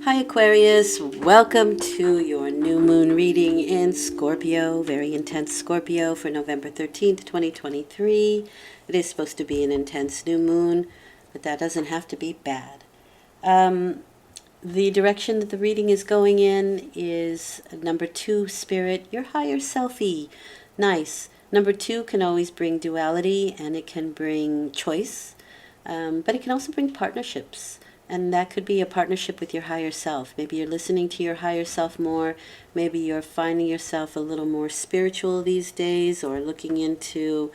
Hi Aquarius, welcome to your new moon reading in Scorpio, very intense Scorpio for November 13th, 2023. It is supposed to be an intense new moon, but that doesn't have to be bad. The direction that the reading is going in is number 2, spirit, your higher selfie. Nice. Number 2 can always bring duality and it can bring choice, but it can also bring partnerships. And that could be a partnership with your higher self. Maybe you're listening to your higher self more. Maybe you're finding yourself a little more spiritual these days, or looking into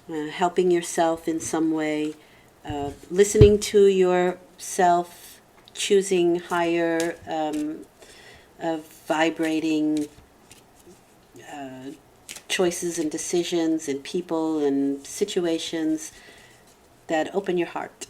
helping yourself in some way. Listening to yourself, choosing higher vibrating choices and decisions and people and situations that open your heart.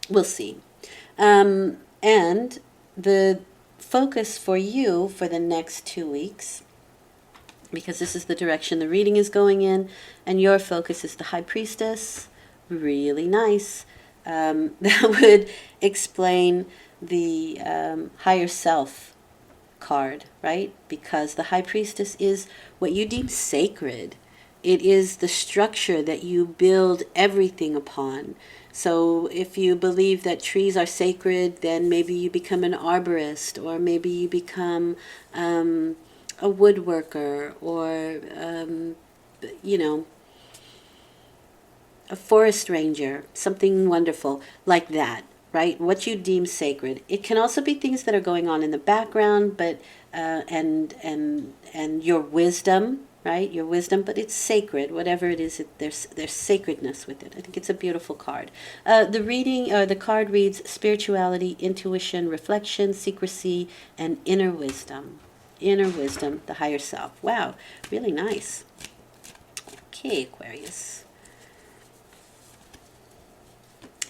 We'll see. And the focus for you for the next 2 weeks, because this is the direction the reading is going in, and your focus is the High Priestess. Really nice. That would explain the higher self card, right? Because the High Priestess is what you deem sacred. It is the structure that you build everything upon. So if you believe that trees are sacred, then maybe you become an arborist, or maybe you become a woodworker, or, a forest ranger, something wonderful like that, right? What you deem sacred. It can also be things that are going on in the background, but and your wisdom, right? Your wisdom, but it's sacred. Whatever it is, there's sacredness with it. I think it's a beautiful card. The card reads spirituality, intuition, reflection, secrecy, and inner wisdom. Inner wisdom, the higher self. Wow, really nice. Okay, Aquarius.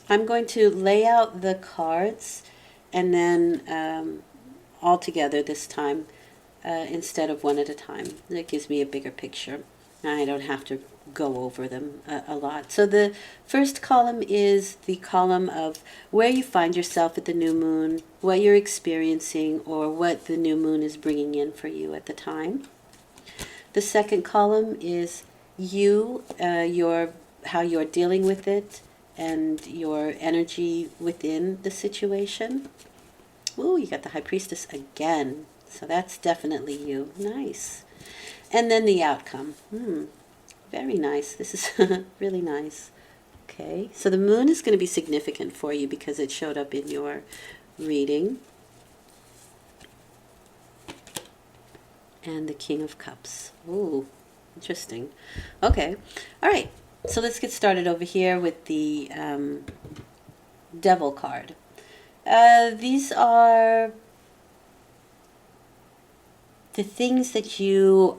I'm going to lay out the cards and then all together this time instead of one at a time. That gives me a bigger picture. I don't have to go over them a lot. So the first column is the column of where you find yourself at the new moon, what you're experiencing, or what the new moon is bringing in for you at the time. The second column is you, how you're dealing with it, and your energy within the situation. Ooh, you got the High Priestess again. So that's definitely you. Nice. And then the outcome. Very nice. This is really nice. Okay, so the moon is going to be significant for you because it showed up in your reading. And the King of Cups. Ooh, interesting. Okay, all right. So let's get started over here with the Devil card. These are the things that you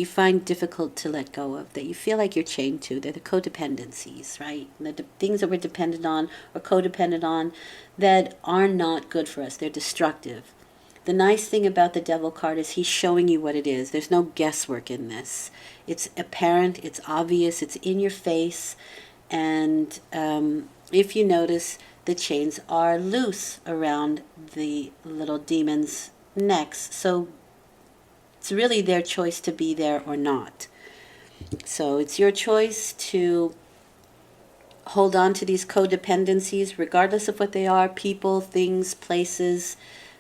find difficult to let go of, that you feel like you're chained to. They're the codependencies, right? The things that we're dependent on or codependent on that are not good for us. They're destructive. The nice thing about the Devil card is he's showing you what it is. There's no guesswork in this. It's apparent, it's obvious, it's in your face. And if you notice, the chains are loose around the little demons' necks. So it's really their choice to be there or not. So it's your choice to hold on to these codependencies, regardless of what they are, people, things, places.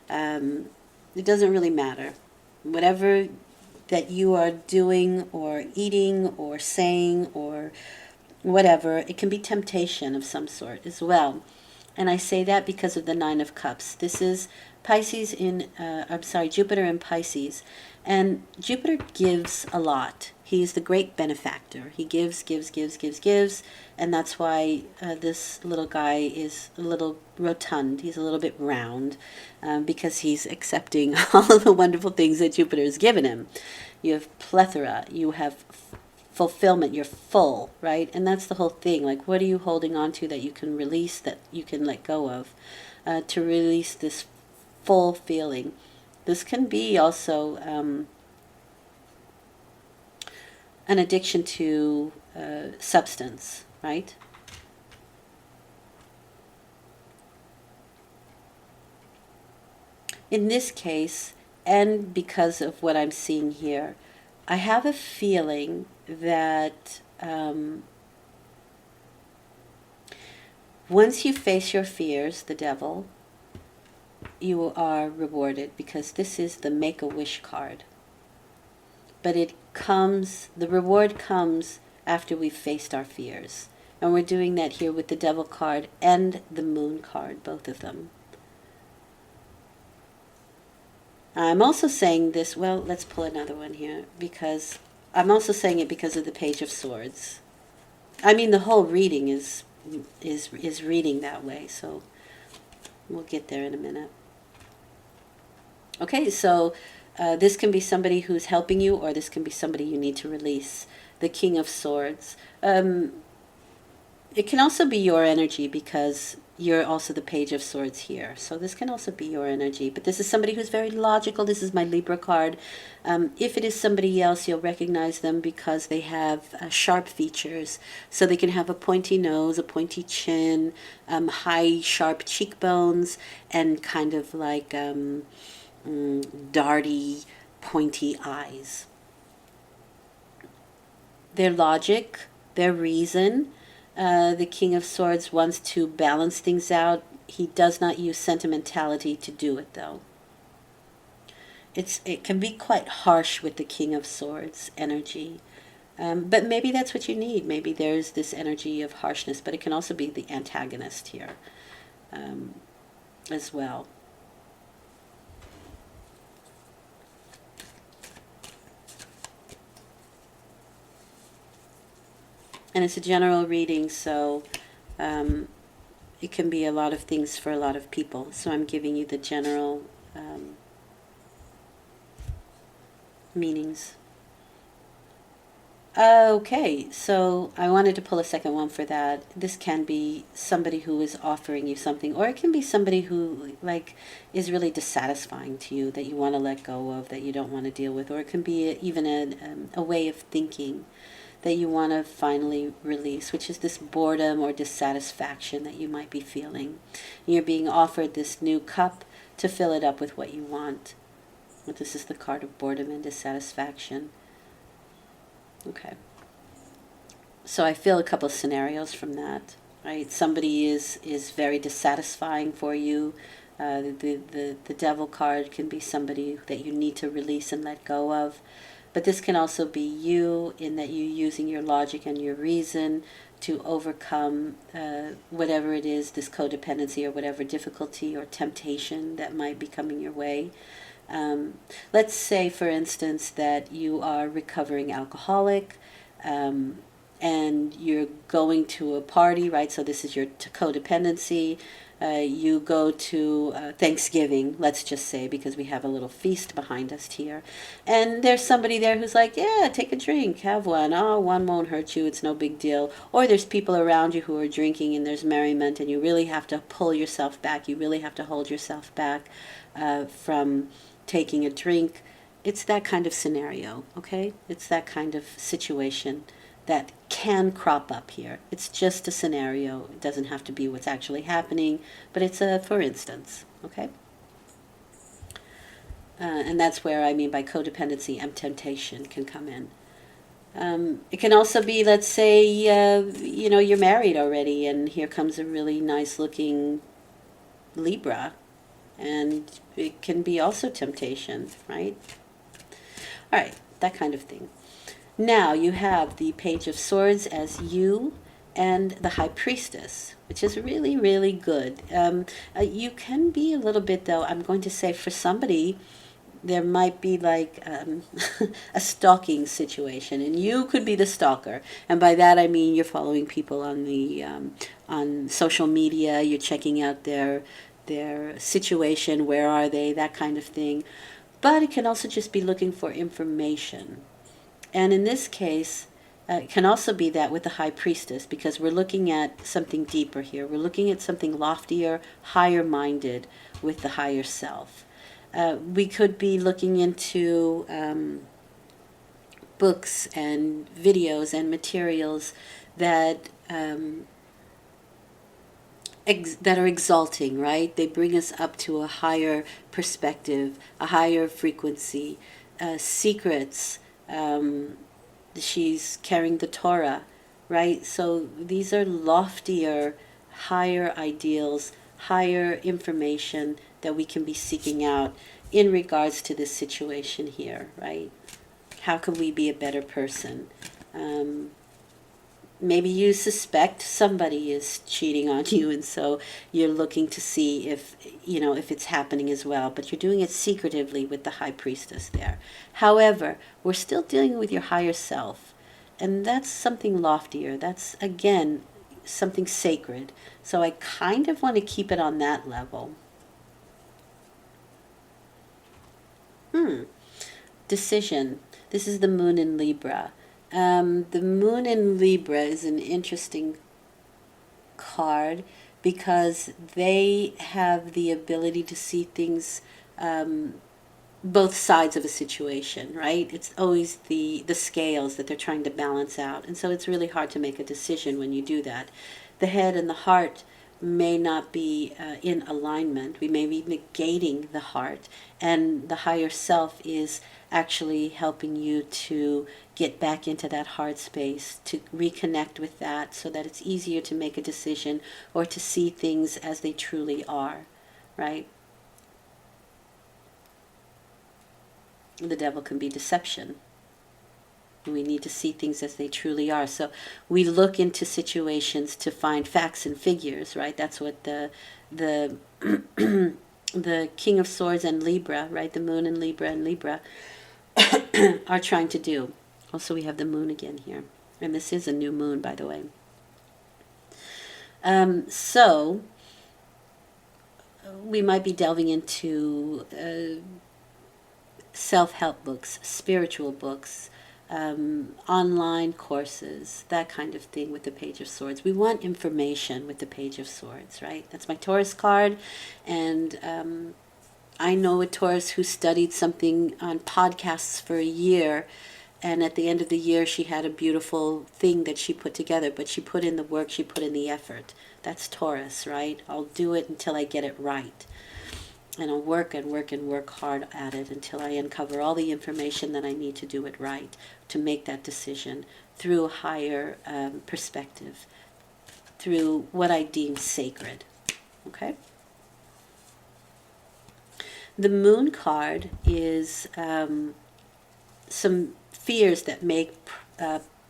It doesn't really matter. Whatever that you are doing or eating or saying or whatever, it can be temptation of some sort as well. And I say that because of the Nine of Cups. This is Pisces Jupiter in Pisces. And Jupiter gives a lot. He's the great benefactor. He gives, and that's why this little guy is a little rotund. He's a little bit round because he's accepting all of the wonderful things that Jupiter has given him. You have plethora. You have fulfillment. You're full, right? And that's the whole thing. Like, what are you holding on to that you can release, that you can let go of, to release this full feeling? This can be also an addiction to substance, right? in this case, and because of what I'm seeing here, I have a feeling that once you face your fears, the devil, you are rewarded, because this is the Make-A-Wish card. But the reward comes after we've faced our fears. And we're doing that here with the Devil card and the Moon card, both of them. I'm also saying this, well, let's pull another one here, because I'm also saying it because of the Page of Swords. I mean, the whole reading is reading that way, so we'll get there in a minute. Okay, so this can be somebody who's helping you, or this can be somebody you need to release. The King of Swords. It can also be your energy, because you're also the Page of Swords here. So this can also be your energy. But this is somebody who's very logical. This is my Libra card. If it is somebody else, you'll recognize them because they have sharp features. So they can have a pointy nose, a pointy chin, high, sharp cheekbones, and kind of like darty, pointy eyes. Their logic, their reason. The King of Swords wants to balance things out. He does not use sentimentality to do it, though. It can be quite harsh with the King of Swords energy. But maybe that's what you need. Maybe there's this energy of harshness, but it can also be the antagonist here as well. And it's a general reading, so it can be a lot of things for a lot of people. So I'm giving you the general meanings. Okay, so I wanted to pull a second one for that. This can be somebody who is offering you something, or it can be somebody who is really dissatisfying to you, that you want to let go of, that you don't want to deal with, or it can be even a way of thinking that you want to finally release, which is this boredom or dissatisfaction that you might be feeling. And you're being offered this new cup to fill it up with what you want. But this is the card of boredom and dissatisfaction. Okay. So I feel a couple of scenarios from that, right? Somebody is very dissatisfying for you. The Devil card can be somebody that you need to release and let go of. But this can also be you, in that you're using your logic and your reason to overcome whatever it is, this codependency or whatever difficulty or temptation that might be coming your way. Let's say, for instance, that you are recovering alcoholic and you're going to a party, right? So this is your codependency. You go to Thanksgiving, let's just say, because we have a little feast behind us here. And there's somebody there who's like, yeah, take a drink, have one. Oh, one won't hurt you, it's no big deal. Or there's people around you who are drinking and there's merriment, and you really have to pull yourself back. You really have to hold yourself back from taking a drink. It's that kind of scenario, okay? It's that kind of situation that can crop up here. It's just a scenario. It doesn't have to be what's actually happening, but it's a for instance, okay? And that's where I mean by codependency and temptation can come in. It can also be, let's say, you're married already, and here comes a really nice looking Libra, and it can be also temptation, right? All right, that kind of thing. Now you have the Page of Swords as you, and the High Priestess, which is really, really good. You can be a little bit, though, I'm going to say, for somebody, there might be like a stalking situation, and you could be the stalker. And by that I mean you're following people on the on social media, you're checking out their situation, where are they, that kind of thing. But it can also just be looking for information. And in this case, it can also be that with the High Priestess, because we're looking at something deeper here. We're looking at something loftier, higher-minded with the higher self. We could be looking into books and videos and materials that that are exalting, right? They bring us up to a higher perspective, a higher frequency, secrets. She's carrying the Torah, right? So these are loftier, higher ideals, higher information that we can be seeking out in regards to this situation here, right? How can we be a better person? Um, Maybe you suspect somebody is cheating on you, and so you're looking to see if if it's happening as well, but you're doing it secretively with the high priestess there. However, we're still dealing with your higher self, and that's something loftier. That's again something sacred, so I kind of want to keep it on that level. Decision. This is the moon in Libra. The moon in Libra is an interesting card because they have the ability to see things, both sides of a situation, right? It's always the scales that they're trying to balance out, and so it's really hard to make a decision when you do that. The head and the heart may not be in alignment. We may be negating the heart, and the higher self is actually helping you to get back into that heart space, to reconnect with that so that it's easier to make a decision or to see things as they truly are, right? The devil can be deception. We need to see things as they truly are. So we look into situations to find facts and figures, right? That's what the the King of Swords and Libra, right? The moon in Libra and Libra are trying to do. Also, we have the moon again here. And this is a new moon, by the way. So we might be delving into self-help books, spiritual books, online courses, that kind of thing with the Page of Swords. We want information with the Page of Swords, right? That's my Taurus card, and I know a Taurus who studied something on podcasts for a year, and at the end of the year she had a beautiful thing that she put together, but she put in the work, she put in the effort. That's Taurus, right? I'll do it until I get it right. And I'll work and work and work hard at it until I uncover all the information that I need to do it right, to make that decision through a higher perspective, through what I deem sacred. Okay? The moon card is some fears that may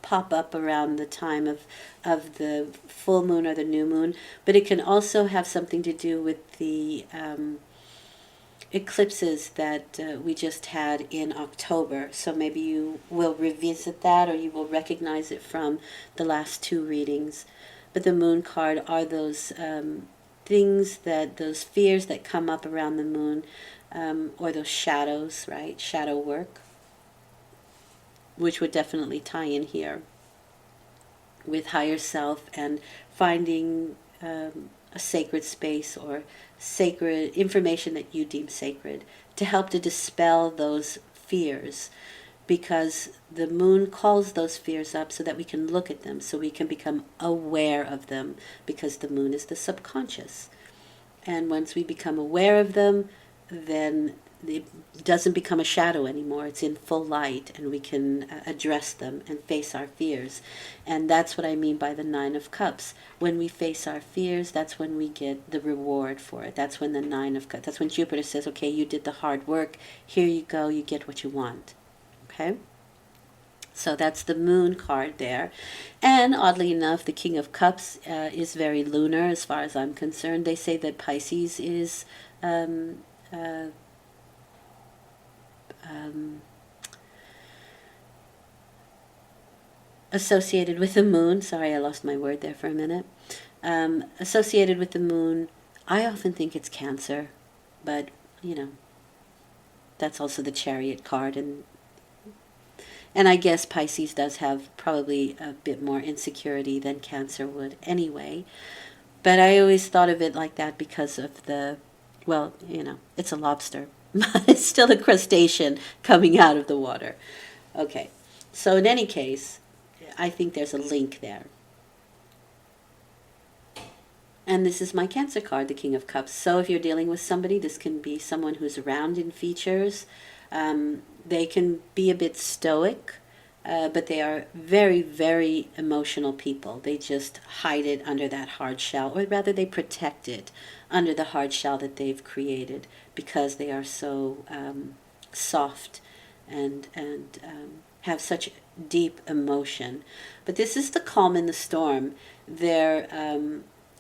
pop up around the time of the full moon or the new moon, but it can also have something to do with the eclipses that we just had in October. So maybe you will revisit that, or you will recognize it from the last two readings. But the moon card are those things, those fears that come up around the moon, or those shadows, right? Shadow work, which would definitely tie in here with higher self and finding a sacred space or sacred information that you deem sacred to help to dispel those fears, because the moon calls those fears up so that we can look at them, so we can become aware of them, because the moon is the subconscious. And once we become aware of them, then it doesn't become a shadow anymore. It's in full light, and we can address them and face our fears. And that's what I mean by the Nine of Cups. When we face our fears, that's when we get the reward for it. That's when the Nine of Cups, that's when Jupiter says, okay, you did the hard work. Here you go. You get what you want. Okay? So that's the moon card there. And oddly enough, the King of Cups is very lunar as far as I'm concerned. They say that Pisces is associated with the moon. Sorry, I lost my word there for a minute. Associated with the moon, I often think it's Cancer, but that's also the Chariot card, and I guess Pisces does have probably a bit more insecurity than Cancer would anyway. But I always thought of it like that because of it's a lobster. But it's still a crustacean coming out of the water. Okay, so in any case, I think there's a link there. And this is my Cancer card, the King of Cups. So if you're dealing with somebody, this can be someone who's round in features. They can be a bit stoic, but they are very, very emotional people. They just hide it under that hard shell, or rather they protect it under the hard shell that they've created, because they are so soft and have such deep emotion. But this is the calm in the storm.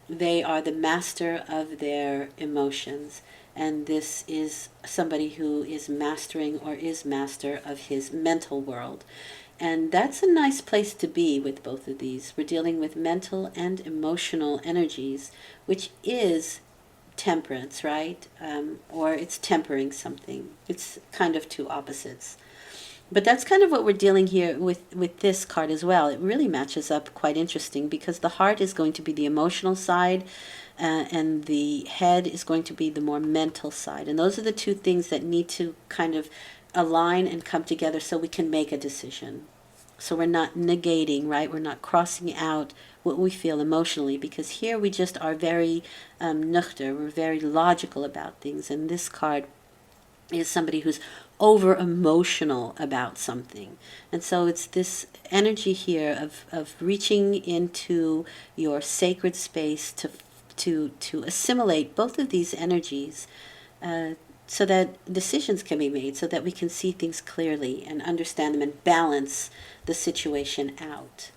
They are the master of their emotions, and this is somebody who is mastering or is master of his mental world. And that's a nice place to be with both of these. We're dealing with mental and emotional energies, which is temperance, right? Or it's tempering something. It's kind of two opposites. But that's kind of what we're dealing here with this card as well. It really matches up quite interesting, because the heart is going to be the emotional side, and the head is going to be the more mental side. And those are the two things that need to kind of align and come together so we can make a decision. So we're not negating, right? We're not crossing out what we feel emotionally, because here we just are very nuchter. We're very logical about things. And this card is somebody who's over emotional about something. And so it's this energy here of reaching into your sacred space to assimilate both of these energies, so that decisions can be made, so that we can see things clearly and understand them and balance the situation out.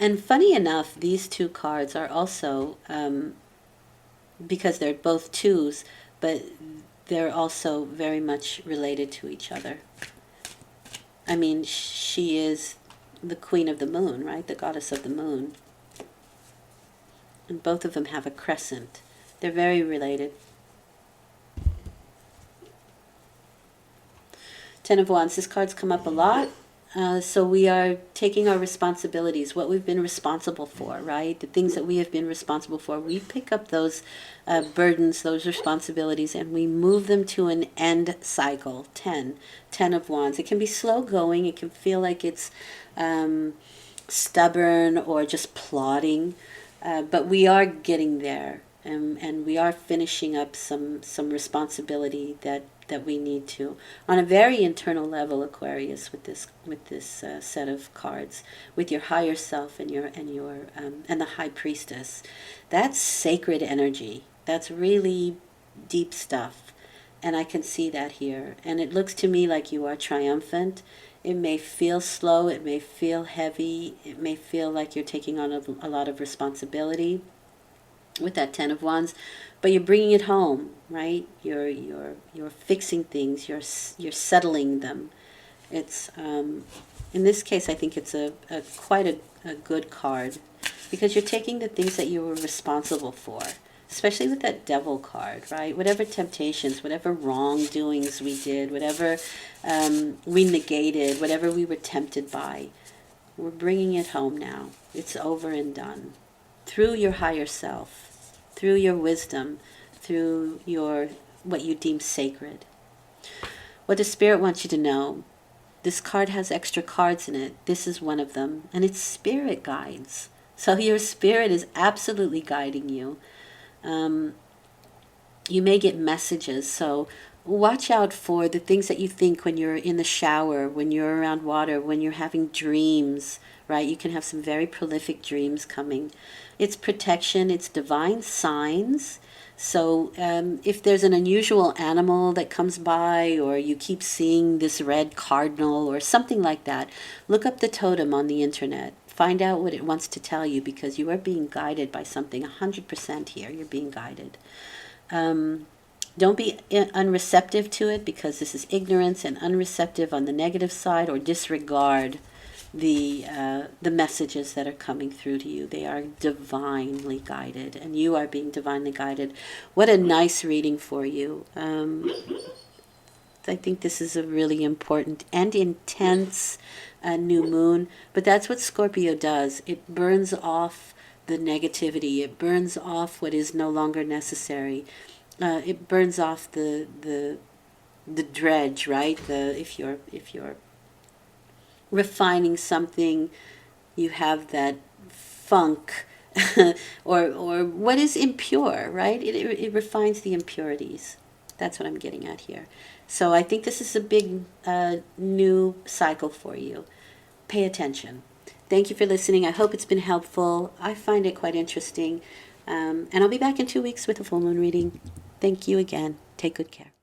And funny enough, these two cards are also, because they're both twos, but they're also very much related to each other. I mean, she is the queen of the moon, right? The goddess of the moon. And both of them have a crescent. They're very related. Ten of Wands. This card's come up a lot. So we are taking our responsibilities, what we've been responsible for, right? The things that we have been responsible for. We pick up those burdens, those responsibilities, and we move them to an end cycle. Ten of Wands. It can be slow going. It can feel like it's stubborn or just plodding. But we are getting there, and we are finishing up some responsibility that we need to, on a very internal level, Aquarius, with this set of cards, with your higher self and and the High Priestess. That's sacred energy. That's really deep stuff, and I can see that here. And it looks to me like you are triumphant. It may feel slow, it may feel heavy, it may feel like you're taking on a lot of responsibility with that Ten of Wands, but you're bringing it home, right? You're fixing things, you're settling them. It's in this case, I think it's quite a good card, because you're taking the things that you were responsible for, especially with that Devil card, right? Whatever temptations, whatever wrongdoings we did, whatever we negated, whatever we were tempted by, we're bringing it home now. It's over and done. Through your higher self, through your wisdom, through what you deem sacred. What the Spirit wants you to know, this card has extra cards in it. This is one of them, and it's spirit guides. So your spirit is absolutely guiding you. You may get messages, so watch out for the things that you think when you're in the shower, when you're around water, when you're having dreams, right? You can have some very prolific dreams coming. It's protection, it's divine signs. So if there's an unusual animal that comes by, or you keep seeing this red cardinal or something like that, look up the totem on the internet. Find out what it wants to tell you, because you are being guided by something 100% here. You're being guided. Don't be unreceptive to it, because this is ignorance and unreceptive on the negative side, or disregard the messages that are coming through to you. They are divinely guided, and you are being divinely guided. What a nice reading for you. I think this is a really important and intense new moon, but that's what Scorpio does. It burns off the negativity. It burns off what is no longer necessary. It burns off the dredge, right? If you're refining something, you have that funk, or what is impure, right? It refines the impurities. That's what I'm getting at here. So I think this is a big new cycle for you. Pay attention. Thank you for listening. I hope it's been helpful. I find it quite interesting. And I'll be back in 2 weeks with a full moon reading. Thank you again. Take good care.